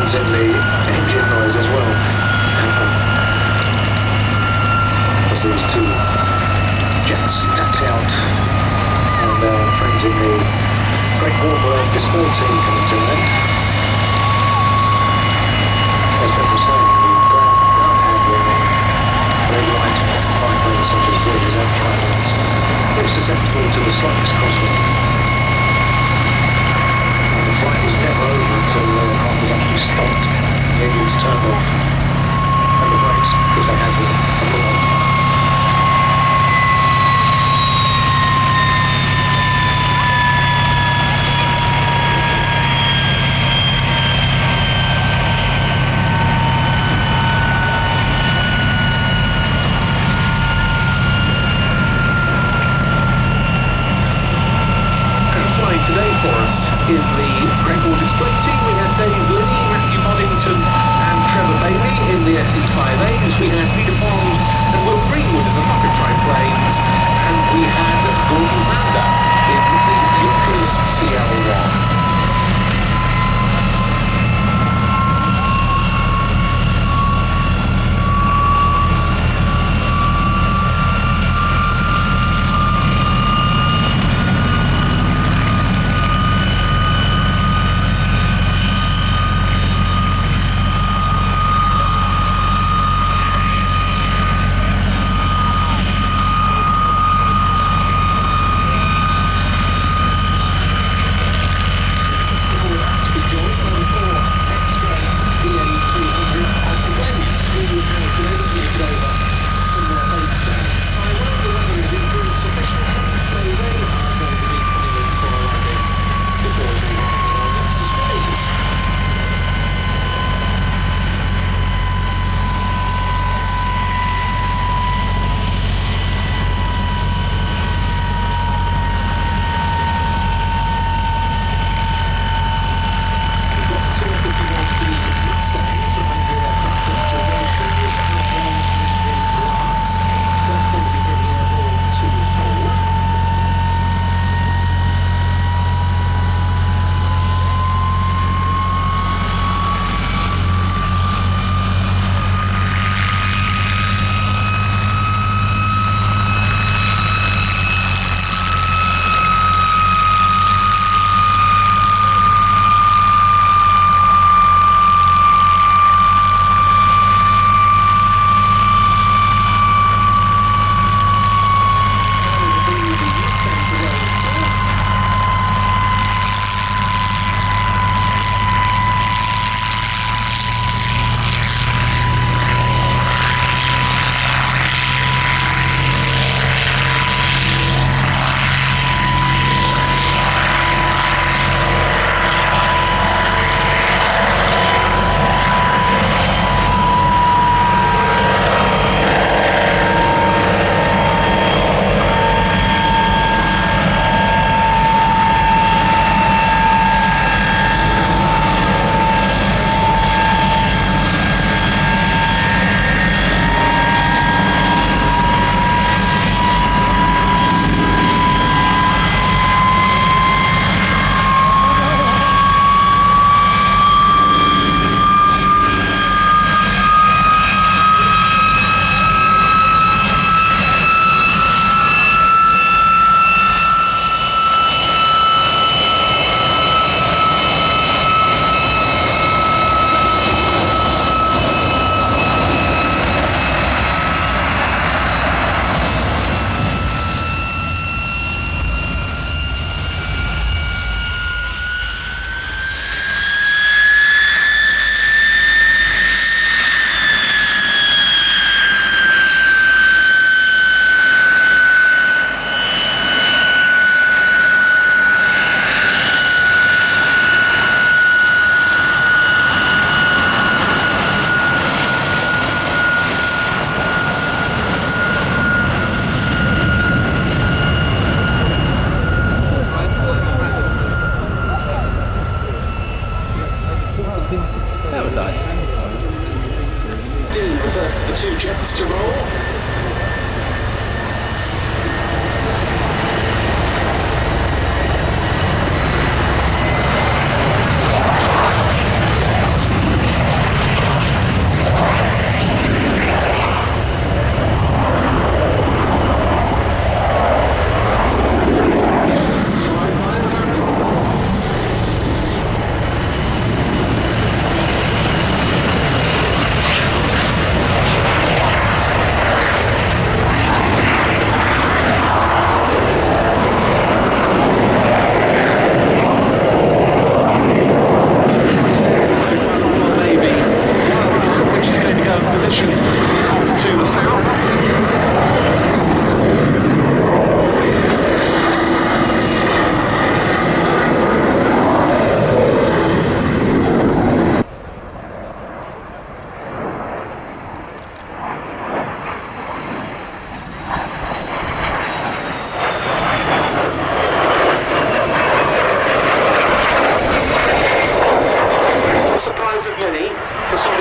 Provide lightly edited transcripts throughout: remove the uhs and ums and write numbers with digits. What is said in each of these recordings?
sounds in the engine noise as well. As these two jets taxi out, and our friends in the Great Wall display team coming to an end. As Ben was saying, the ground handling on very light biplanes such as these and tripods very susceptible to the slightest crosswind. And the flight was never over until the car was actually stopped, the engines turned off, and the brakes, if they had them, were put on. Today for us in the Great Wall display team, we had Dave Linney, Matthew Boddington and Trevor Bailey. In the SE5As we had Peter Bond and Will Greenwood in the Fokker triplanes, and we had Gordon Randa in the Yonkers CL1.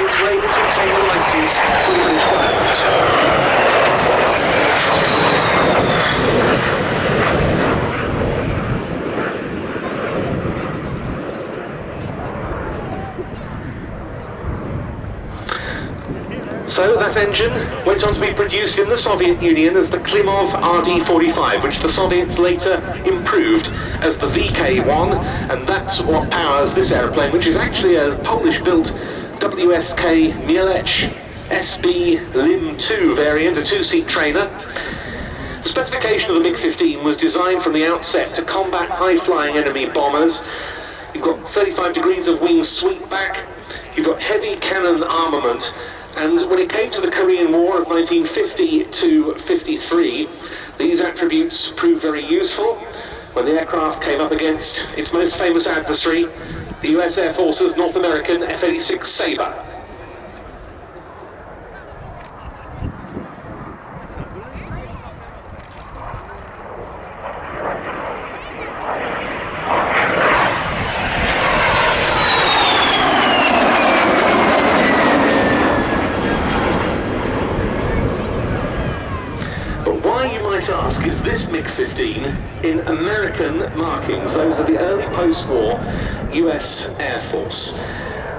Soviets were able to obtain a license from the British government. So that engine went on to be produced in the Soviet Union as the Klimov RD-45, which the Soviets later improved as the VK-1, and that's what powers this aeroplane, which is actually a Polish-built WSK Mielec SB Lim 2 variant, a two-seat trainer. The specification of the MiG-15 was designed from the outset to combat high-flying enemy bombers. You've got 35 degrees of wing sweep back, you've got heavy cannon armament, and when it came to the Korean War of 1950 to 53, these attributes proved very useful when the aircraft came up against its most famous adversary, the US Air Force's North American F-86 Sabre. Ask, is this MiG-15 in American markings? Those are the early post-war US Air Force.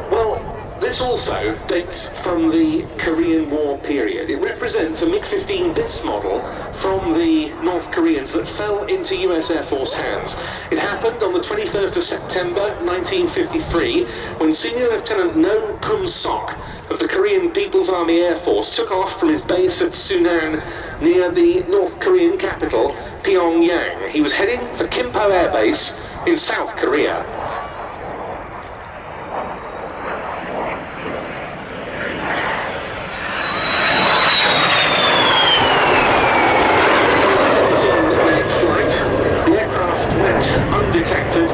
Well, this also dates from the Korean War period. It represents a MiG-15 bis model from the North Koreans that fell into US Air Force hands. It happened on the 21st of September 1953 when Senior Lieutenant No Kum-sok of the Korean People's Army Air Force took off from his base at Sunan near the North Korean capital, Pyongyang. He was heading for Kimpo Air Base in South Korea. The aircraft went undetected.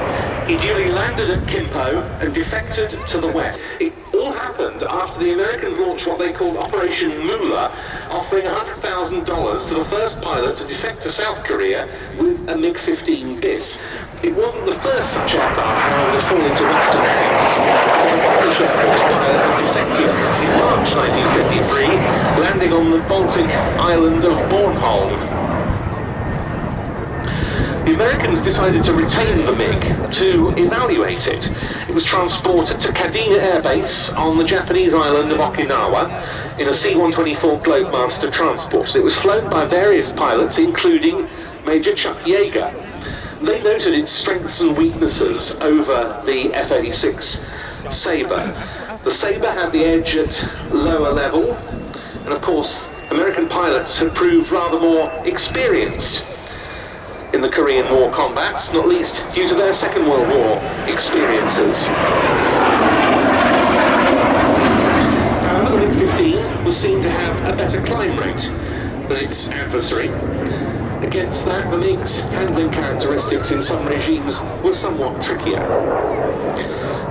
He duly landed at Kimpo and defected to the west. It all happened after the Americans launched what they called Operation Moolah, offering $100,000 to the first pilot to defect to South Korea with a MiG-15 bis. It wasn't the first such aircraft, however, to fall into Western hands, as a Polish Air Force pilot had defected in March 1953, landing on the Baltic island of Bornholm. The Americans decided to retain the MiG to evaluate it. It was transported to Kadena Air Base on the Japanese island of Okinawa in a C-124 Globemaster transport. It was flown by various pilots, including Major Chuck Yeager. They noted its strengths and weaknesses over the F-86 Sabre. The Sabre had the edge at lower level, and of course, American pilots had proved rather more experienced in the Korean War combats, not least due to their Second World War experiences. However, the MiG-15 was seen to have a better climb rate than its adversary. Against that, the MiG's handling characteristics in some regimes were somewhat trickier.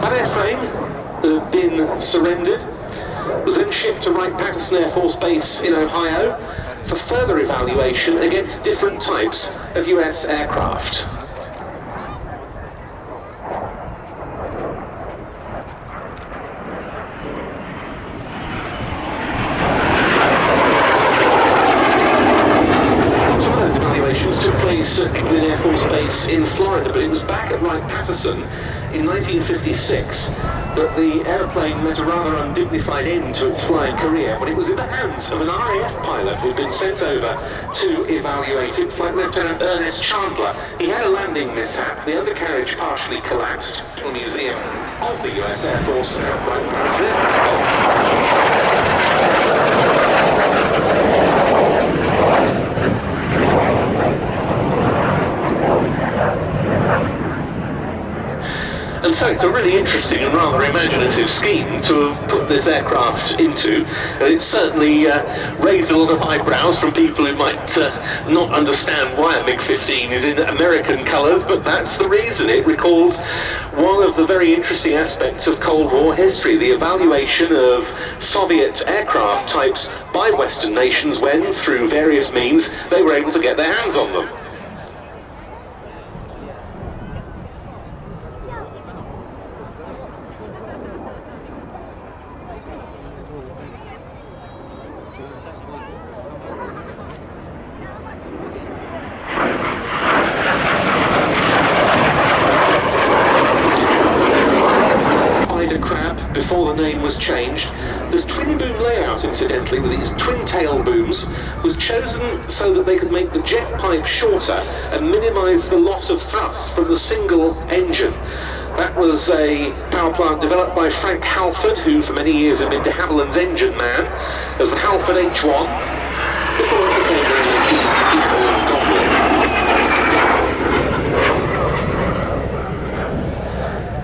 That airframe that had been surrendered was then shipped to Wright-Patterson Air Force Base in Ohio for further evaluation against different types of US aircraft. Some of those evaluations took place at Eglin Air Force Base in Florida, but it was back at Wright-Patterson in 1956 that the aeroplane met a rather undignified end to its flying career when it was in the hands of an RAF pilot who'd been sent over to evaluate it, Flight Lieutenant Ernest Chandler. He had a landing mishap. The undercarriage partially collapsed. The Museum of the US Air Force at Wright-Patterson And so it's a really interesting and rather imaginative scheme to have put this aircraft into. It's certainly raised a lot of eyebrows from people who might not understand why a MiG-15 is in American colours, but that's the reason. It recalls one of the very interesting aspects of Cold War history, the evaluation of Soviet aircraft types by Western nations when, through various means, they were able to get their hands on them. name was changed. This twin boom layout, incidentally, with these twin tail booms, was chosen so that they could make the jet pipe shorter and minimise the loss of thrust from the single engine. That was a power plant developed by Frank Halford, who for many years had been de Havilland's engine man, as the Halford H1, before it became known as the Eagle Goblin.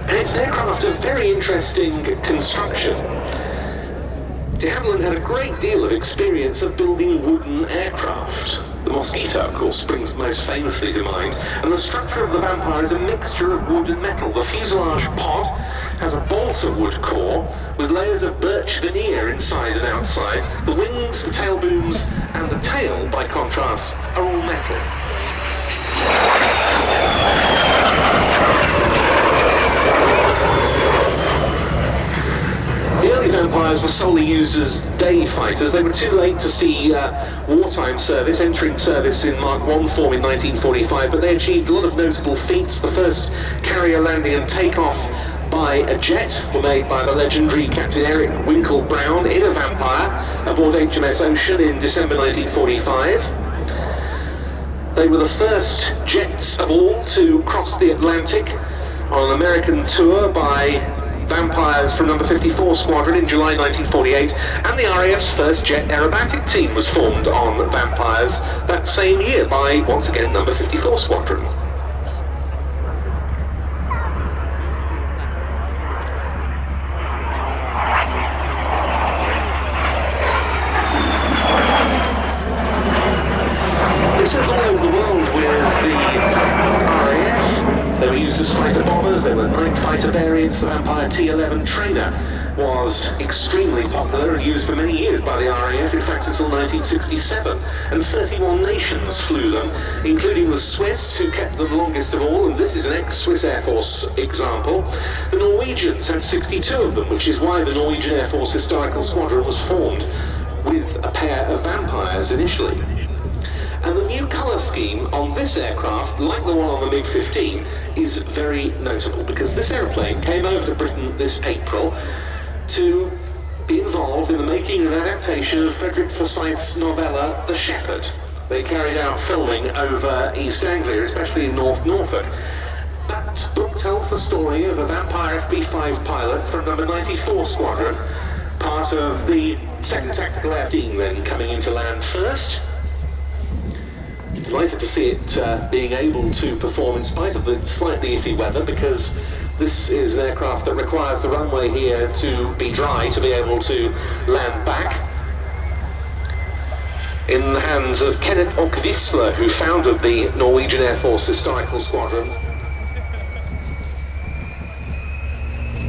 And it's an aircraft of very interesting construction. De Havilland had a great deal of experience of building wooden aircraft. The Mosquito, of course, springs most famously to mind, and the structure of the Vampire is a mixture of wood and metal. The fuselage pod has a balsa wood core with layers of birch veneer inside and outside. The wings, the tail booms, and the tail, by contrast, are all metal. The early Vampires were solely used as day fighters. They were too late to see wartime service, entering service in Mark I form in 1945, but they achieved a lot of notable feats. The first carrier landing and takeoff by a jet were made by the legendary Captain Eric Winkle Brown in a Vampire aboard HMS Ocean in December 1945. They were the first jets of all to cross the Atlantic on an American tour by Vampires from number 54 Squadron in July 1948, and the RAF's first jet aerobatic team was formed on Vampires that same year by, once again, number 54 Squadron. This is all over the world with the RAF. They were used as fighter bombers, there were 9 fighter variants. The Vampire T-11 trainer was extremely popular and used for many years by the RAF, in fact until 1967, and 31 nations flew them, including the Swiss, who kept them longest of all, and this is an ex-Swiss Air Force example. The Norwegians had 62 of them, which is why the Norwegian Air Force Historical Squadron was formed with a pair of Vampires initially. And the new colour scheme on this aircraft, like the one on the MiG-15, is very notable, because this aeroplane came over to Britain this April to be involved in the making and adaptation of Frederick Forsyth's novella The Shepherd. They carried out filming over East Anglia, especially in North Norfolk. That book tells the story of a Vampire FB-5 pilot from number 94 Squadron, part of the 2nd Tactical Air Team, then coming into land first. Delighted to see it being able to perform in spite of the slightly iffy weather, because this is an aircraft that requires the runway here to be dry to be able to land back. In the hands of Kenneth Okvisler, who founded the Norwegian Air Force Historical Squadron,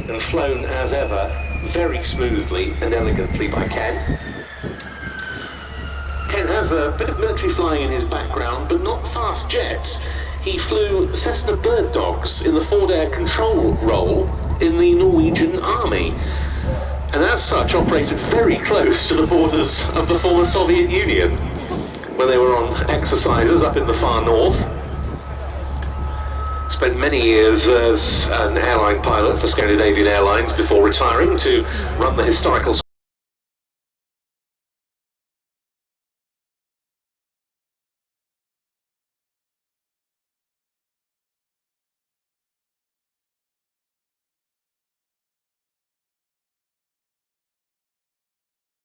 and flown as ever very smoothly and elegantly by Ken. Ken has a bit of military flying in his background, but not fast jets. He flew Cessna Bird Dogs in the forward air control role in the Norwegian Army, and as such operated very close to the borders of the former Soviet Union when they were on exercises up in the far north. Spent many years as an airline pilot for Scandinavian Airlines before retiring to run the historical